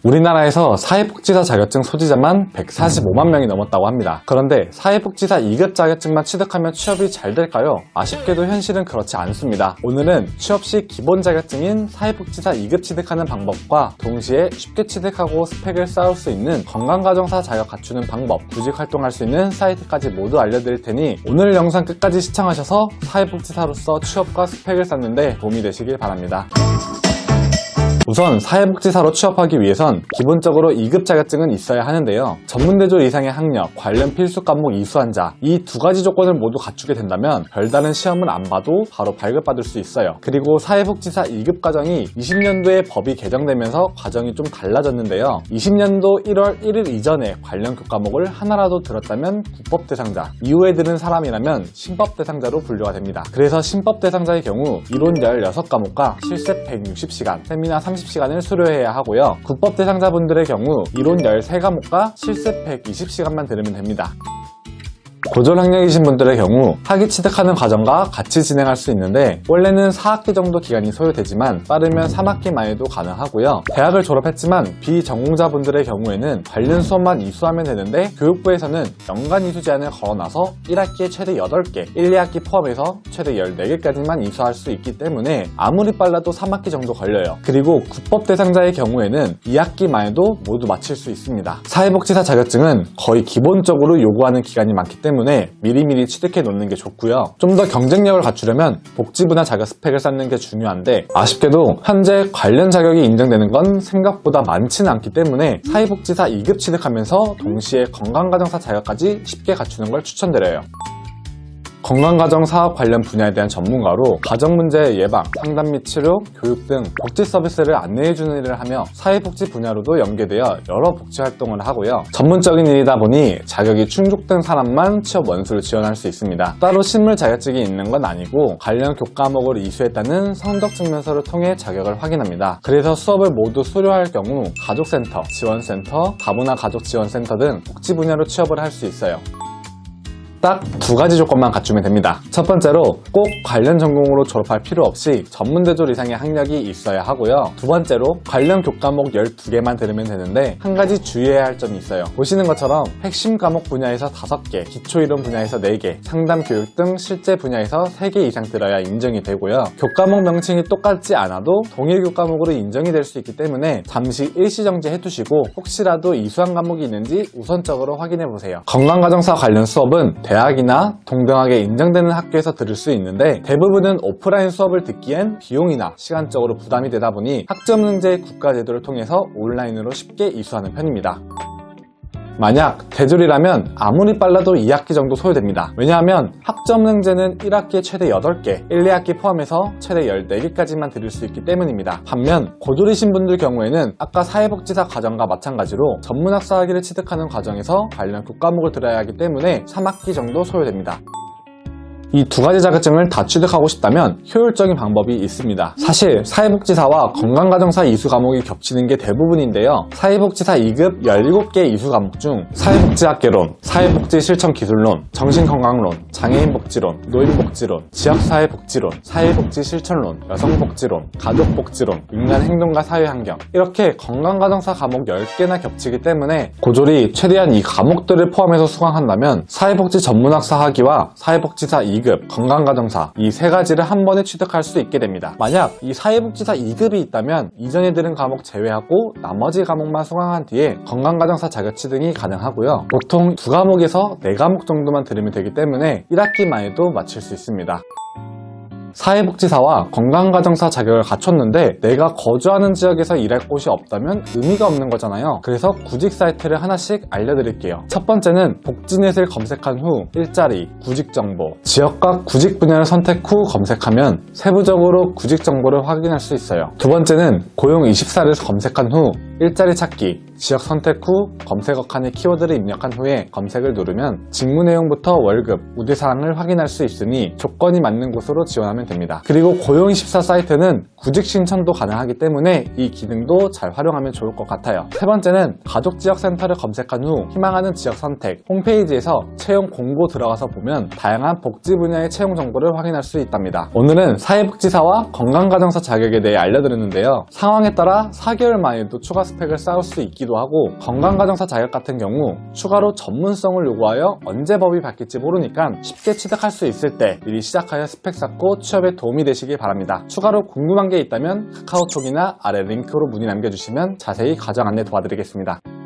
우리나라에서 사회복지사 자격증 소지자만 145만 명이 넘었다고 합니다. 그런데 사회복지사 2급 자격증만 취득하면 취업이 잘 될까요? 아쉽게도 현실은 그렇지 않습니다. 오늘은 취업 시 기본 자격증인 사회복지사 2급 취득하는 방법과 동시에 쉽게 취득하고 스펙을 쌓을 수 있는 건강가정사 자격 갖추는 방법, 구직 활동할 수 있는 사이트까지 모두 알려드릴 테니 오늘 영상 끝까지 시청하셔서 사회복지사로서 취업과 스펙을 쌓는 데 도움이 되시길 바랍니다. 우선 사회복지사로 취업하기 위해선 기본적으로 2급 자격증은 있어야 하는데요. 전문대졸 이상의 학력, 관련 필수 과목 이수한 자, 이 두 가지 조건을 모두 갖추게 된다면 별다른 시험을 안 봐도 바로 발급받을 수 있어요. 그리고 사회복지사 2급 과정이 20년도에 법이 개정되면서 과정이 좀 달라졌는데요. 20년도 1월 1일 이전에 관련 교과목을 하나라도 들었다면 국법 대상자, 이후에 들은 사람이라면 신법 대상자로 분류가 됩니다. 그래서 신법 대상자의 경우 이론 16과목과 실습 160시간, 세미나 30시간을 수료해야 하고요. 국법 대상자분들의 경우 이론 13과목과 실습 120시간만 들으면 됩니다. 고졸 학력이신 분들의 경우 학위 취득하는 과정과 같이 진행할 수 있는데 원래는 4학기 정도 기간이 소요되지만 빠르면 3학기만 해도 가능하고요. 대학을 졸업했지만 비전공자분들의 경우에는 관련 수업만 이수하면 되는데 교육부에서는 연간 이수 제한을 걸어놔서 1학기에 최대 8개, 1, 2학기 포함해서 최대 14개까지만 이수할 수 있기 때문에 아무리 빨라도 3학기 정도 걸려요. 그리고 국법 대상자의 경우에는 2학기만 해도 모두 마칠 수 있습니다. 사회복지사 자격증은 거의 기본적으로 요구하는 기간이 많기 때문에 미리미리 취득해 놓는 게 좋고요. 좀 더 경쟁력을 갖추려면 복지 분야 자격 스펙을 쌓는 게 중요한데 아쉽게도 현재 관련 자격이 인정되는 건 생각보다 많지는 않기 때문에 사회복지사 2급 취득하면서 동시에 건강가정사 자격까지 쉽게 갖추는 걸 추천드려요. 건강가정사업 관련 분야에 대한 전문가로 가정문제 예방, 상담 및 치료, 교육 등 복지 서비스를 안내해주는 일을 하며 사회복지 분야로도 연계되어 여러 복지 활동을 하고요. 전문적인 일이다 보니 자격이 충족된 사람만 취업 원수를 지원할 수 있습니다. 따로 실무 자격증이 있는 건 아니고 관련 교과목을 이수했다는 성적 증명서를 통해 자격을 확인합니다. 그래서 수업을 모두 수료할 경우 가족센터, 지원센터, 다문화 가족지원센터 등 복지 분야로 취업을 할 수 있어요. 딱 두 가지 조건만 갖추면 됩니다. 첫 번째로 꼭 관련 전공으로 졸업할 필요 없이 전문대졸 이상의 학력이 있어야 하고요. 두 번째로 관련 교과목 12개만 들으면 되는데 한 가지 주의해야 할 점이 있어요. 보시는 것처럼 핵심 과목 분야에서 5개, 기초이론 분야에서 4개, 상담 교육 등 실제 분야에서 3개 이상 들어야 인정이 되고요. 교과목 명칭이 똑같지 않아도 동일 교과목으로 인정이 될 수 있기 때문에 잠시 일시정지 해두시고 혹시라도 이수한 과목이 있는지 우선적으로 확인해보세요. 건강가정사 관련 수업은 대학이나 동등하게 인정되는 학교에서 들을 수 있는데 대부분은 오프라인 수업을 듣기엔 비용이나 시간적으로 부담이 되다 보니 학점능제 국가제도를 통해서 온라인으로 쉽게 이수하는 편입니다. 만약 대졸이라면 아무리 빨라도 2학기 정도 소요됩니다. 왜냐하면 학점능제는 1학기에 최대 8개, 1, 2학기 포함해서 최대 14개까지만 들을 수 있기 때문입니다. 반면 고졸이신 분들 경우에는 아까 사회복지사 과정과 마찬가지로 전문학사 학위를 취득하는 과정에서 관련 교과목을 들어야 하기 때문에 3학기 정도 소요됩니다. 이 두 가지 자격증을 다 취득하고 싶다면 효율적인 방법이 있습니다. 사실 사회복지사와 건강가정사 이수 과목이 겹치는 게 대부분인데요. 사회복지사 2급 17개 이수 과목 중 사회복지학개론, 사회복지실천기술론, 정신건강론, 장애인복지론, 노인복지론, 지역사회복지론, 사회복지실천론, 여성복지론, 가족복지론, 인간행동과 사회환경 이렇게 건강가정사 과목 10개나 겹치기 때문에 고졸이 최대한 이 과목들을 포함해서 수강한다면 사회복지 전문학사 학위와 사회복지사 2급, 건강가정사 이 세 가지를 한 번에 취득할 수 있게 됩니다. 만약 이 사회복지사 2급이 있다면 이전에 들은 과목 제외하고 나머지 과목만 수강한 뒤에 건강가정사 자격 취득이 가능하고요. 보통 2과목에서 4과목 정도만 들으면 되기 때문에 1학기만 해도 마칠 수 있습니다. 사회복지사와 건강가정사 자격을 갖췄는데 내가 거주하는 지역에서 일할 곳이 없다면 의미가 없는 거잖아요. 그래서 구직 사이트를 하나씩 알려드릴게요. 첫 번째는 복지넷을 검색한 후 일자리, 구직정보, 지역과 구직 분야를 선택 후 검색하면 세부적으로 구직 정보를 확인할 수 있어요. 두 번째는 고용24를 검색한 후 일자리 찾기, 지역 선택 후 검색어 칸에 키워드를 입력한 후에 검색을 누르면 직무 내용부터 월급, 우대사항을 확인할 수 있으니 조건이 맞는 곳으로 지원하면 됩니다. 그리고 고용24 사이트는 구직 신청도 가능하기 때문에 이 기능도 잘 활용하면 좋을 것 같아요. 세 번째는 가족지역센터를 검색한 후 희망하는 지역 선택, 홈페이지에서 채용 공고 들어가서 보면 다양한 복지 분야의 채용 정보를 확인할 수 있답니다. 오늘은 사회복지사와 건강가정사 자격에 대해 알려드렸는데요. 상황에 따라 4개월 만에도 추가 스펙을 쌓을 수 있기도 하고, 건강가정사 자격 같은 경우 추가로 전문성을 요구하여 언제 법이 바뀔지 모르니까 쉽게 취득할 수 있을 때 미리 시작하여 스펙 쌓고 취업에 도움이 되시길 바랍니다. 추가로 궁금한 게 있다면 카카오톡이나 아래 링크로 문의 남겨주시면 자세히 과정 안내 도와드리겠습니다.